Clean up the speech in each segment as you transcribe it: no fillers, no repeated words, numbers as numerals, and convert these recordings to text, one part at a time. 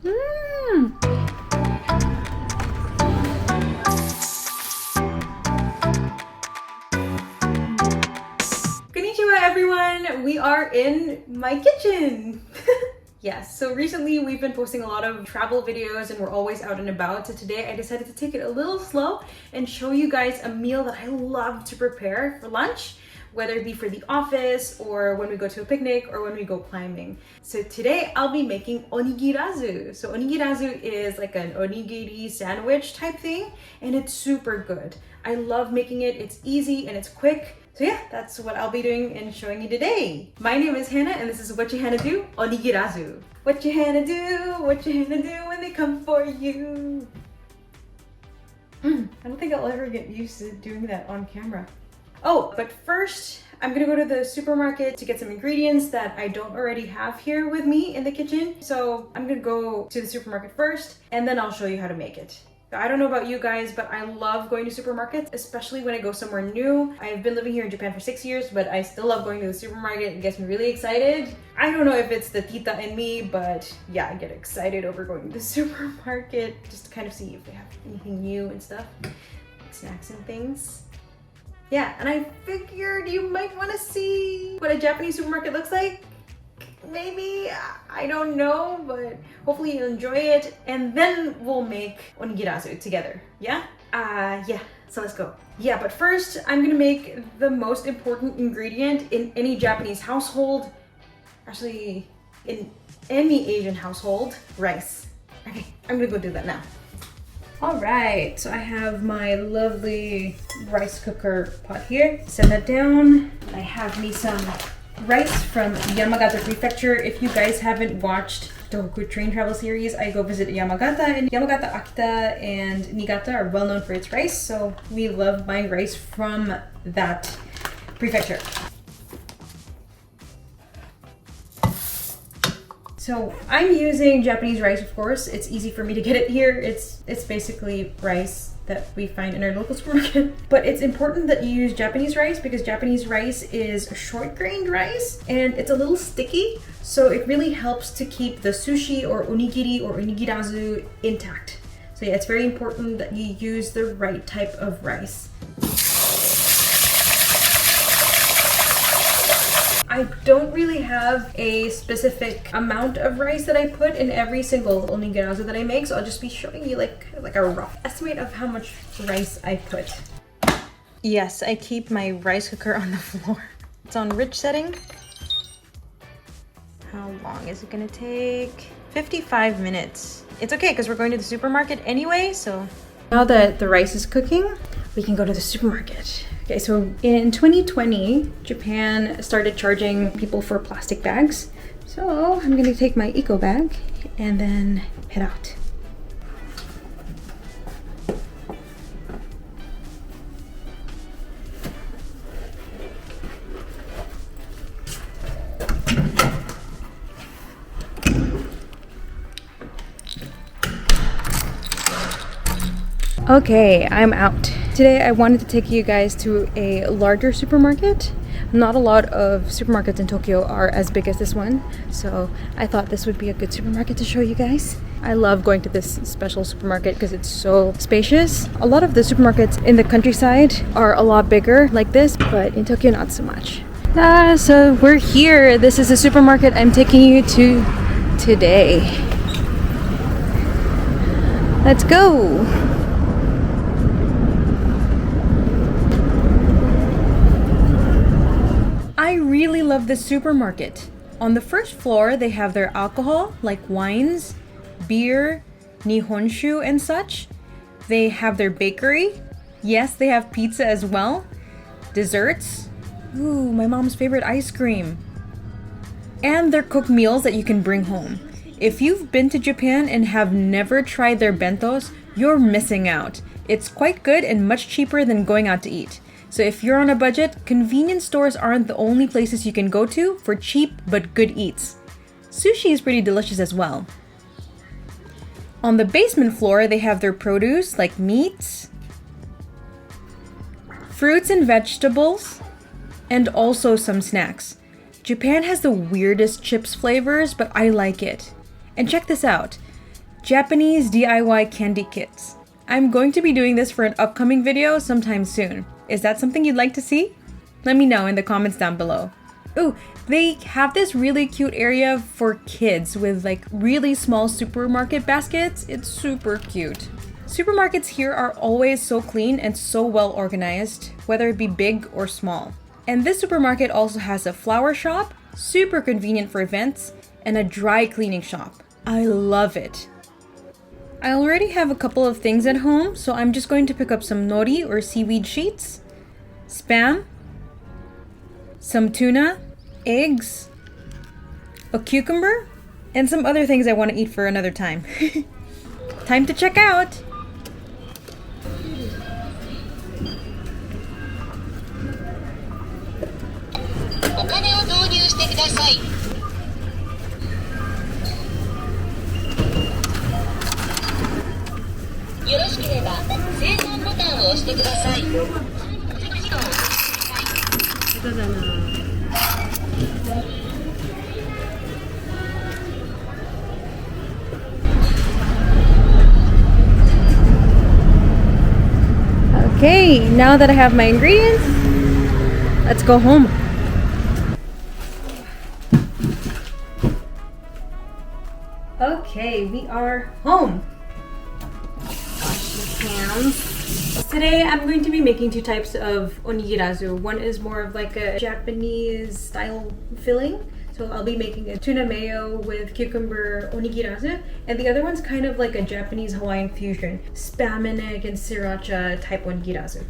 Konnichiwa everyone! We are in my kitchen! Yes, so recently we've been posting a lot of travel videos and we're always out and about. So today I decided to take it a little slow and show you guys a meal that I love to prepare for lunch, whether it be for the office or when we go to a picnic or when we go climbing. So today I'll be making onigirazu. So onigirazu is like an onigiri sandwich type thing and it's super good. I love making it, it's easy and it's quick. So yeah, that's what I'll be doing and showing you today. My name is Hana and this is Whatchuhanado, Onigirazu. What you Hana do when they come for you. I don't think I'll ever get used to doing that on camera. Oh, but first, I'm gonna go to the supermarket to get some ingredients that I don't already have here with me in the kitchen. So I'm gonna go to the supermarket first and then I'll show you how to make it. I don't know about you guys, but I love going to supermarkets, especially when I go somewhere new. I've been living here in Japan for 6 years, but I still love going to the supermarket. It gets me really excited. I don't know if it's the tita in me, but yeah, I get excited over going to the supermarket just to kind of see if they have anything new and stuff, like snacks and things. Yeah, and I figured you might want to see what a Japanese supermarket looks like. Maybe, I don't know, but hopefully you'll enjoy it and then we'll make onigirazu together, yeah? Yeah, so let's go. Yeah, but first I'm gonna make the most important ingredient in any Japanese household, actually in any Asian household, rice. Okay, I'm gonna go do that now. All right, so I have my lovely rice cooker pot here. Set that down. I have me some rice from Yamagata Prefecture. If you guys haven't watched the Tohoku train travel series, I go visit Yamagata, and Yamagata, Akita, and Niigata are well known for its rice, so we love buying rice from that prefecture. So I'm using Japanese rice, of course. It's easy for me to get it here. It's basically rice that we find in our local supermarket. But it's important that you use Japanese rice because Japanese rice is short-grained rice and it's a little sticky. So it really helps to keep the sushi or onigiri or onigirazu intact. So yeah, it's very important that you use the right type of rice. I don't really have a specific amount of rice that I put in every single onigirazu that I make, so I'll just be showing you like a rough estimate of how much rice I put. Yes, I keep my rice cooker on the floor. It's on rich setting. How long is it gonna take? 55 minutes. It's okay because we're going to the supermarket anyway, so. Now that the rice is cooking, we can go to the supermarket. Okay, so in 2020, Japan started charging people for plastic bags. So I'm gonna take my eco bag and then head out. Okay, I'm out. Today I wanted to take you guys to a larger supermarket. Not a lot of supermarkets in Tokyo are as big as this one, so I thought this would be a good supermarket to show you guys. I love going to this special supermarket because it's so spacious. A lot of the supermarkets in the countryside are a lot bigger like this, but in Tokyo not so much. So we're here. This is the supermarket I'm taking you to today. Let's go! I really love this supermarket. On the first floor, they have their alcohol, like wines, beer, nihonshu, and such. They have their bakery. Yes, they have pizza as well. Desserts. Ooh, my mom's favorite ice cream. And their cooked meals that you can bring home. If you've been to Japan and have never tried their bentos, you're missing out. It's quite good and much cheaper than going out to eat. So if you're on a budget, convenience stores aren't the only places you can go to for cheap but good eats. Sushi is pretty delicious as well. On the basement floor, they have their produce like meats, fruits and vegetables, and also some snacks. Japan has the weirdest chips flavors, but I like it. And check this out. Japanese DIY candy kits. I'm going to be doing this for an upcoming video sometime soon. Is that something you'd like to see? Let me know in the comments down below. Ooh, they have this really cute area for kids with like really small supermarket baskets. It's super cute. Supermarkets here are always so clean and so well organized, whether it be big or small. And this supermarket also has a flower shop, super convenient for events, and a dry cleaning shop. I love it. I already have a couple of things at home, so I'm just going to pick up some nori or seaweed sheets, spam, some tuna, eggs, a cucumber, and some other things I want to eat for another time. Time to check out! Okay, now that I have my ingredients, let's go home. Okay, we are home. Wash your hands. Today I'm going to be making two types of onigirazu. One is more of like a Japanese style filling. So I'll be making a tuna mayo with cucumber onigirazu. And the other one's kind of like a Japanese Hawaiian fusion. Spam and egg and sriracha type onigirazu.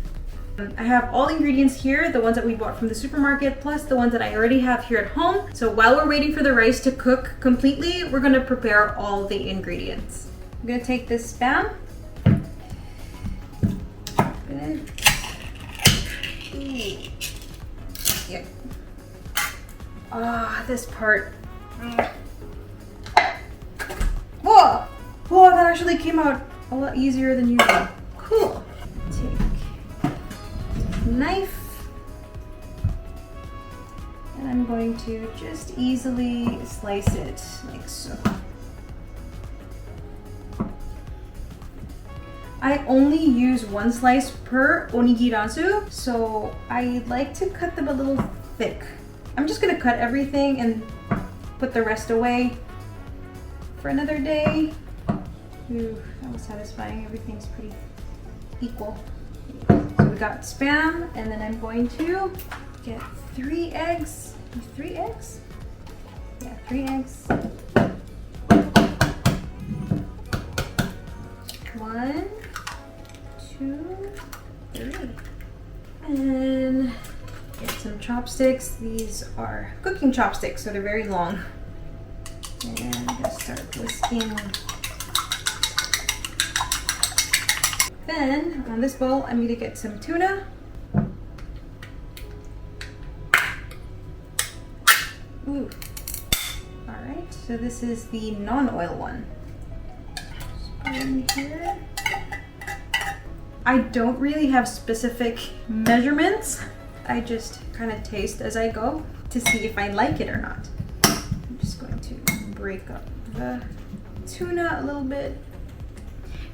I have all ingredients here, the ones that we bought from the supermarket, plus the ones that I already have here at home. So while we're waiting for the rice to cook completely, we're gonna prepare all the ingredients. I'm gonna take this spam. Yeah. Ah, this part. Whoa! Whoa, that actually came out a lot easier than usual. Cool. Take a knife. And I'm going to just easily slice it like so. I only use one slice per onigirazu, so I like to cut them a little thick. I'm just gonna cut everything and put the rest away for another day. Ooh, that was satisfying. Everything's pretty equal. So we got spam, and then I'm going to get 3 eggs. 3 eggs? Yeah, 3 eggs. 1, 2, 3. And get some chopsticks. These are cooking chopsticks, so they're very long. And just start whisking. Then on this bowl, I'm going to get some tuna. Ooh. Alright, so this is the non-oil one. Just put it in here. I don't really have specific measurements. I just kind of taste as I go to see if I like it or not. I'm just going to break up the tuna a little bit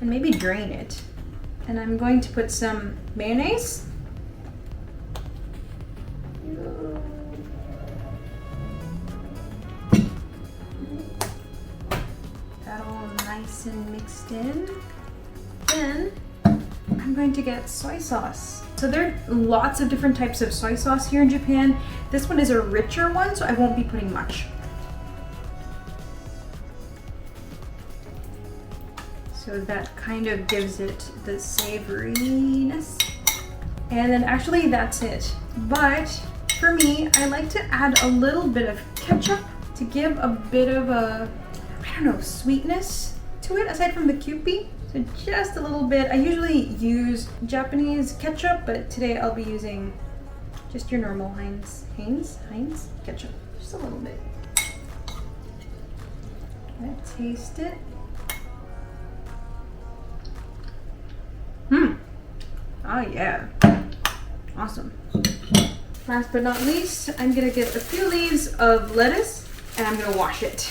and maybe drain it. And I'm going to put some mayonnaise. That all nice and mixed in. Then I'm going to get soy sauce. So there are lots of different types of soy sauce here in Japan. This one is a richer one, so I won't be putting much. So that kind of gives it the savoriness. And then actually that's it. But for me, I like to add a little bit of ketchup to give a bit of a, I don't know, sweetness to it aside from the Kewpie. So just a little bit. I usually use Japanese ketchup, but today I'll be using just your normal Heinz ketchup. Just a little bit. Let's taste it. Oh yeah. Awesome. Last but not least, I'm gonna get a few leaves of lettuce and I'm gonna wash it.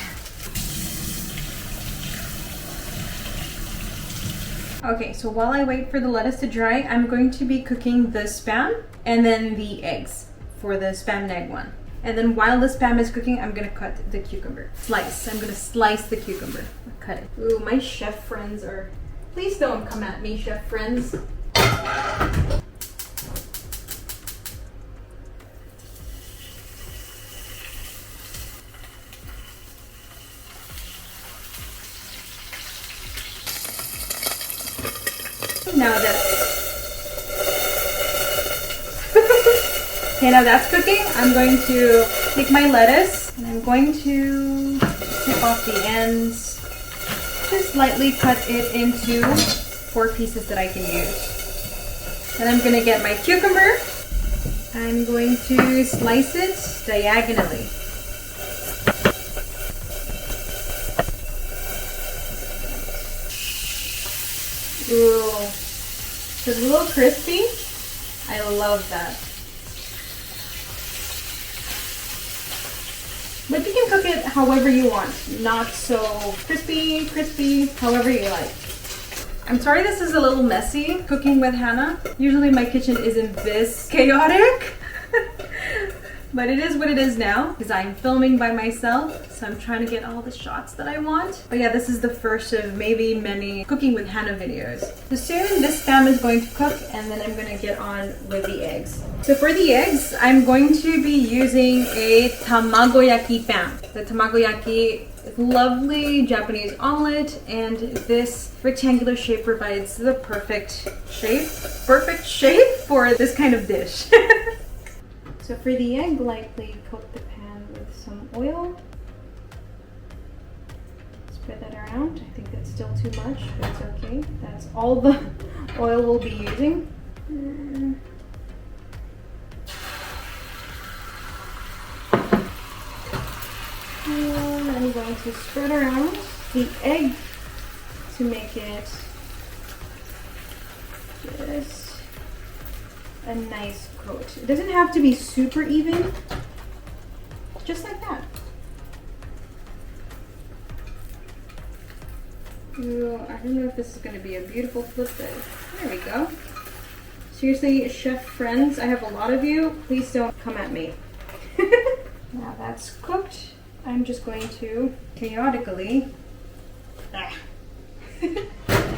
Okay, so while I wait for the lettuce to dry, I'm going to be cooking the Spam and then the eggs for the Spam and egg one. And then while the Spam is cooking, I'm gonna cut the cucumber. I'm gonna slice the cucumber. Cut it. Ooh, my chef friends are... Please don't come at me, chef friends. Now okay, now that's cooking. I'm going to take my lettuce and I'm going to strip off the ends. Just lightly cut it into 4 pieces that I can use. Then I'm going to get my cucumber. I'm going to slice it diagonally. Ooh, it's a little crispy. I love that. But you can cook it however you want. Not so crispy, however you like. I'm sorry this is a little messy, cooking with Hana. Usually my kitchen isn't this chaotic. But it is what it is now, because I'm filming by myself, so I'm trying to get all the shots that I want. But yeah, this is the first of maybe many cooking with Hana videos. So soon this Spam is going to cook, and then I'm going to get on with the eggs. So for the eggs, I'm going to be using a tamagoyaki pan. The tamagoyaki is lovely Japanese omelet, and this rectangular shape provides the perfect shape for this kind of dish. So for the egg, lightly coat the pan with some oil. Spread that around. I think that's still too much, but it's okay. That's all the oil we'll be using. And I'm going to spread around the egg to make it just a nice coat. It doesn't have to be super even, just like that. Ooh, I don't know if this is going to be a beautiful flip, but there we go. Seriously, chef friends, I have a lot of you. Please don't come at me. Now that's cooked, I'm just going to chaotically cook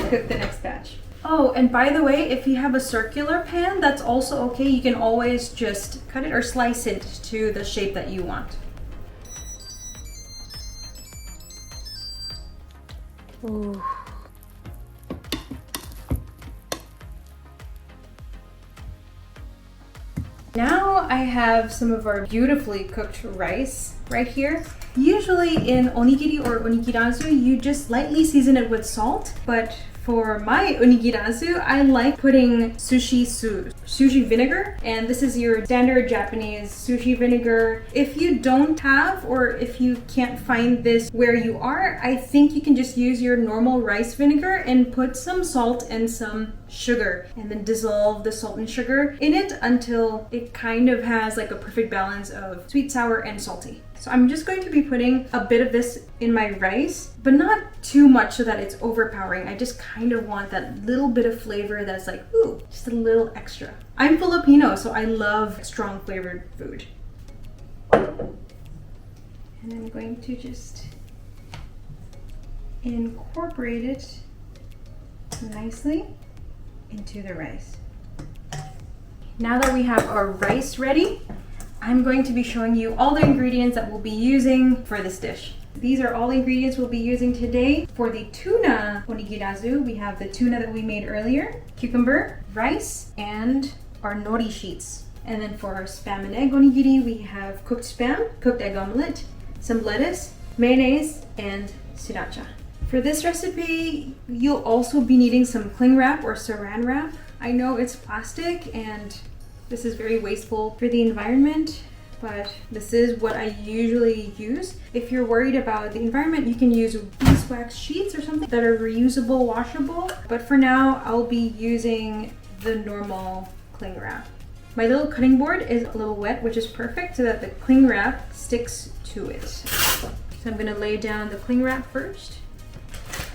the next batch. Oh, and by the way, if you have a circular pan, that's also okay. You can always just cut it or slice it to the shape that you want. Ooh. Now I have some of our beautifully cooked rice right here. Usually in onigiri or onigirazu, you just lightly season it with salt, but for my onigirazu, I like putting sushi vinegar, and this is your standard Japanese sushi vinegar. If you don't have, or if you can't find this where you are, I think you can just use your normal rice vinegar and put some salt and some sugar, and then dissolve the salt and sugar in it until it kind of has like a perfect balance of sweet, sour, and salty. So I'm just going to be putting a bit of this in my rice, but not too much so that it's overpowering. I just kind of want that little bit of flavor that's like, ooh, just a little extra. I'm Filipino, so I love strong flavored food. And I'm going to just incorporate it nicely into the rice. Now that we have our rice ready, I'm going to be showing you all the ingredients that we'll be using for this dish. These are all the ingredients we'll be using today. For the tuna onigirazu, we have the tuna that we made earlier, cucumber, rice, and our nori sheets. And then for our spam and egg onigiri, we have cooked spam, cooked egg omelette, some lettuce, mayonnaise, and sriracha. For this recipe, you'll also be needing some cling wrap or saran wrap. I know it's plastic and this is very wasteful for the environment, but this is what I usually use. If you're worried about the environment, you can use beeswax sheets or something that are reusable, washable. But for now, I'll be using the normal cling wrap. My little cutting board is a little wet, which is perfect so that the cling wrap sticks to it. So I'm gonna lay down the cling wrap first.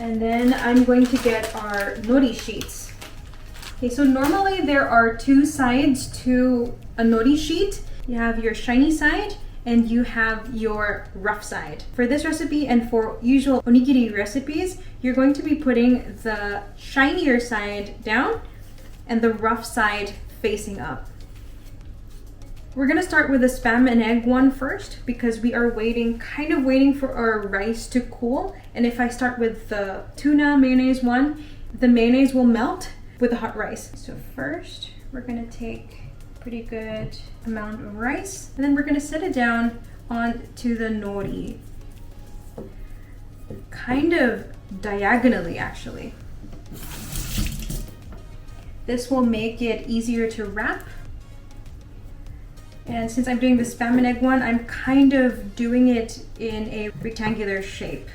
And then I'm going to get our nori sheets. Okay, so normally there are two sides to a nori sheet. You have your shiny side and you have your rough side. For this recipe and for usual onigiri recipes, you're going to be putting the shinier side down and the rough side facing up. We're gonna start with the spam and egg one first because we are kind of waiting for our rice to cool. And if I start with the tuna mayonnaise one, the mayonnaise will melt with the hot rice. So first, we're gonna take a pretty good amount of rice and then we're gonna set it down onto the nori. Kind of diagonally, actually. This will make it easier to wrap. And since I'm doing the spam and egg one, I'm kind of doing it in a rectangular shape.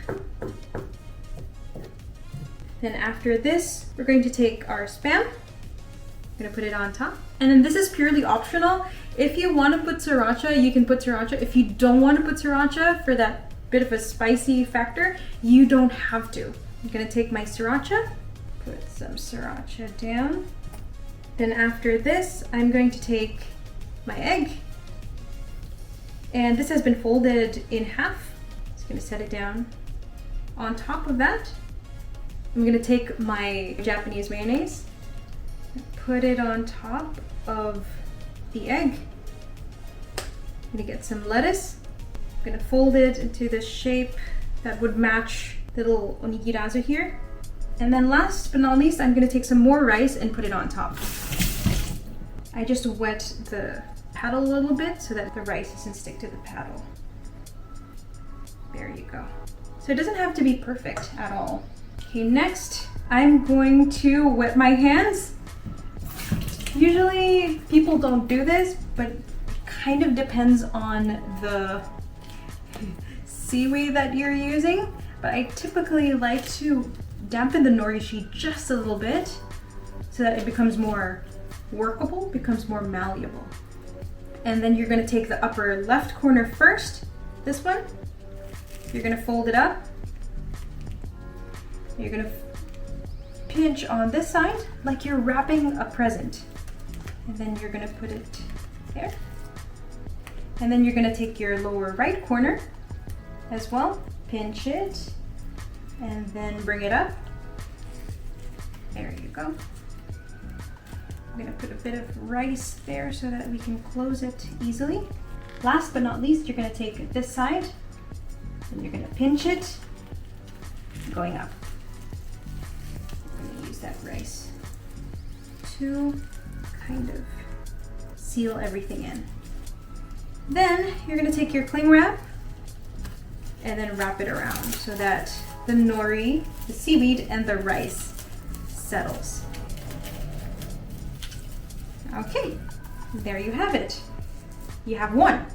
Then after this, we're going to take our spam. I'm gonna put it on top. And then this is purely optional. If you want to put sriracha, you can put sriracha. If you don't want to put sriracha for that bit of a spicy factor, you don't have to. I'm gonna take my sriracha, put some sriracha down. Then after this, I'm going to take my egg. And this has been folded in half. Just gonna set it down. On top of that, I'm gonna take my Japanese mayonnaise, put it on top of the egg. I'm gonna get some lettuce. I'm gonna fold it into the shape that would match the little onigirazu here. And then last but not least, I'm gonna take some more rice and put it on top. I just wet the paddle a little bit so that the rice doesn't stick to the paddle. There you go. So it doesn't have to be perfect at all. Okay, next I'm going to wet my hands. Usually people don't do this, but it kind of depends on the seaweed that you're using. But I typically like to dampen the nori sheet just a little bit so that it becomes more workable, becomes more malleable. And then you're gonna take the upper left corner first, this one. You're gonna fold it up. You're gonna pinch on this side like you're wrapping a present. And then you're gonna put it there. And then you're gonna take your lower right corner as well, pinch it, and then bring it up. There you go. I'm gonna put a bit of rice there so that we can close it easily. Last but not least, you're gonna take this side and you're gonna pinch it, going up. I'm gonna use that rice to kind of seal everything in. Then you're gonna take your cling wrap and then wrap it around so that the nori, the seaweed, and the rice settles. Okay, there you have it. You have one.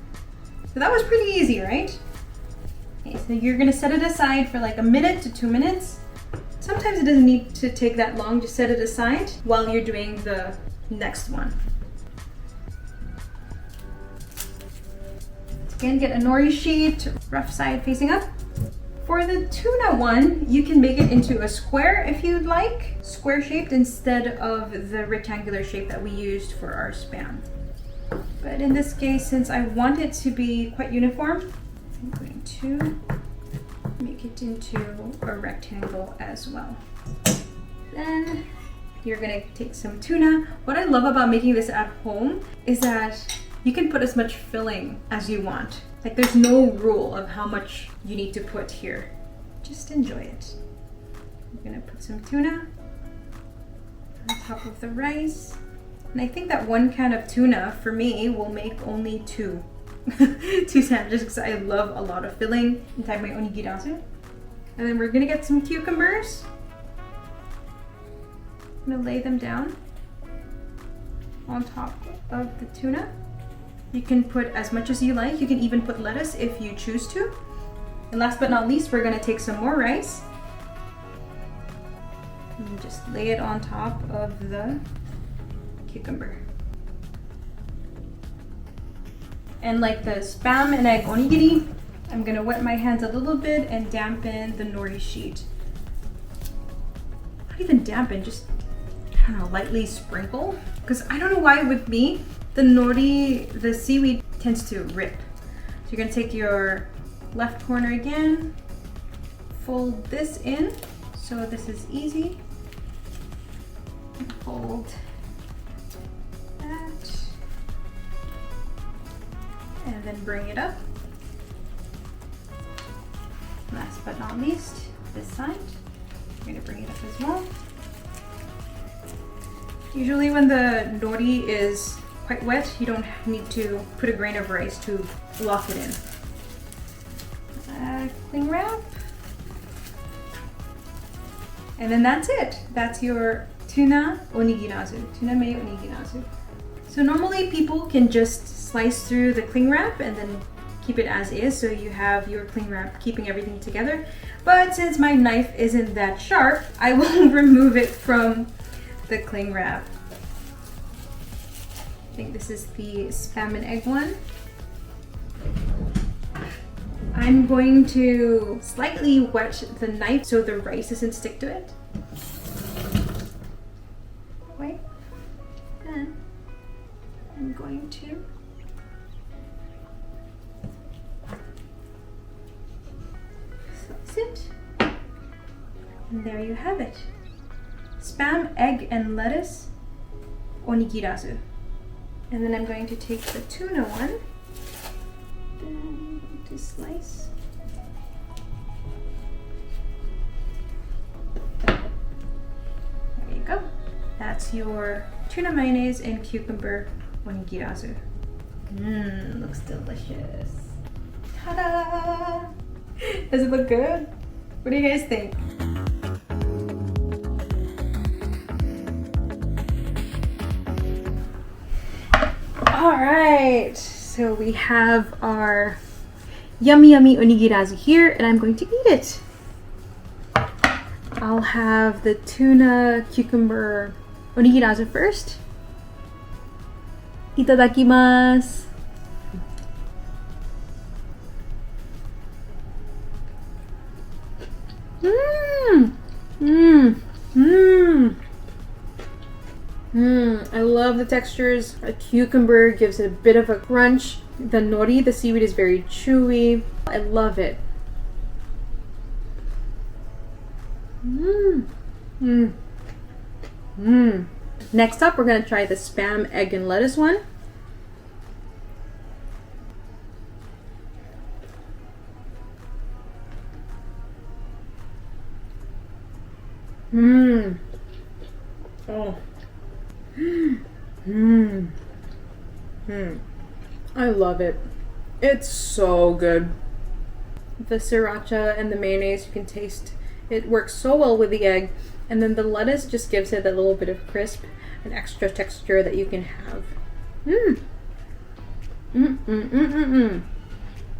So that was pretty easy, right? Okay, so you're gonna set it aside for like a minute to 2 minutes. Sometimes it doesn't need to take that long, just set it aside while you're doing the next one. Again, get a nori sheet, rough side facing up. For the tuna one, you can make it into a square if you'd like, square shaped instead of the rectangular shape that we used for our spam. But in this case, since I want it to be quite uniform, I'm going to make it into a rectangle as well. Then you're gonna take some tuna. What I love about making this at home is that you can put as much filling as you want. Like there's no rule of how much you need to put here. Just enjoy it. I'm gonna put some tuna on top of the rice. And I think that 1 can of tuna for me will make only 2. 2 sandwiches because I love a lot of filling inside my onigirazu. And then we're gonna get some cucumbers. I'm gonna lay them down on top of the tuna. You can put as much as you like. You can even put lettuce if you choose to. And last but not least, we're gonna take some more rice and just lay it on top of the cucumber. And like the spam and egg onigiri, I'm gonna wet my hands a little bit and dampen the nori sheet not even dampen, just, I don't know, lightly sprinkle. Because I don't know why with me, the nori, the seaweed tends to rip. So you're gonna take your left corner again, fold this in, so this is easy. And fold that. And then bring it up. Last but not least, this side. I'm gonna bring it up as well. Usually when the nori is quite wet, you don't need to put a grain of rice to lock it in. Cling wrap. And then that's it. That's your tuna onigirazu, tuna mayo onigirazu. So normally people can just slice through the cling wrap and then keep it as is, so you have your cling wrap keeping everything together. But since my knife isn't that sharp, I will remove it from the cling wrap. I think this is the spam and egg one. I'm going to slightly wet the knife so the rice doesn't stick to it. Wait. Then I'm going to slice it. And there you have it. Spam, egg, and lettuce onigirazu. And then I'm going to take the tuna one. Then to slice. There you go. That's your tuna mayonnaise and cucumber onigirazu. Looks delicious. Ta-da! Does it look good? What do you guys think? All right, so we have our yummy onigirazu here, and I'm going to eat it. I'll have the tuna cucumber onigirazu first. Itadakimasu. I love the textures. A cucumber gives it a bit of a crunch. The nori, the seaweed, is very chewy. I love it. Next up, we're gonna try the spam, egg, and lettuce one. Oh. I love it. It's so good. The sriracha and the mayonnaise, you can taste it works so well with the egg, and then the lettuce just gives it that little bit of crisp and extra texture that you can have.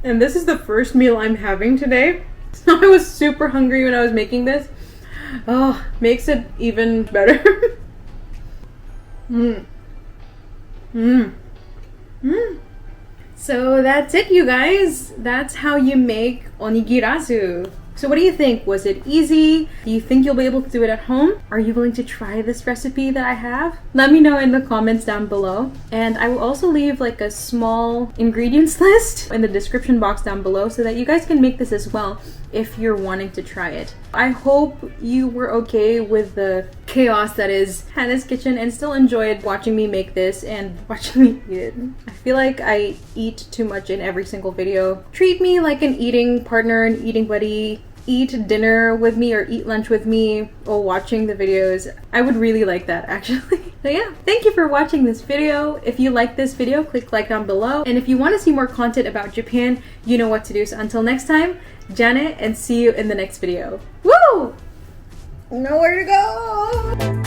And this is the first meal I'm having today. I was super hungry when I was making this. Oh, makes it even better. So that's it, you guys. That's how you make onigirazu. So what do you think? Was it easy? Do you think you'll be able to do it at home? Are you willing to try this recipe that I have? Let me know in the comments down below. And I will also leave like a small ingredients list in the description box down below so that you guys can make this as well if you're wanting to try it. I hope you were okay with the chaos that is Hana's kitchen and still enjoyed watching me make this and watching me eat it. I feel like I eat too much in every single video. Treat me like an eating partner, an eating buddy. Eat dinner with me or eat lunch with me while watching the videos. I would really like that, actually. So yeah, thank you for watching this video. If you like this video, click like down below. And if you want to see more content about Japan, you know what to do. So until next time, Janet, and see you in the next video. Woo! Nowhere to go!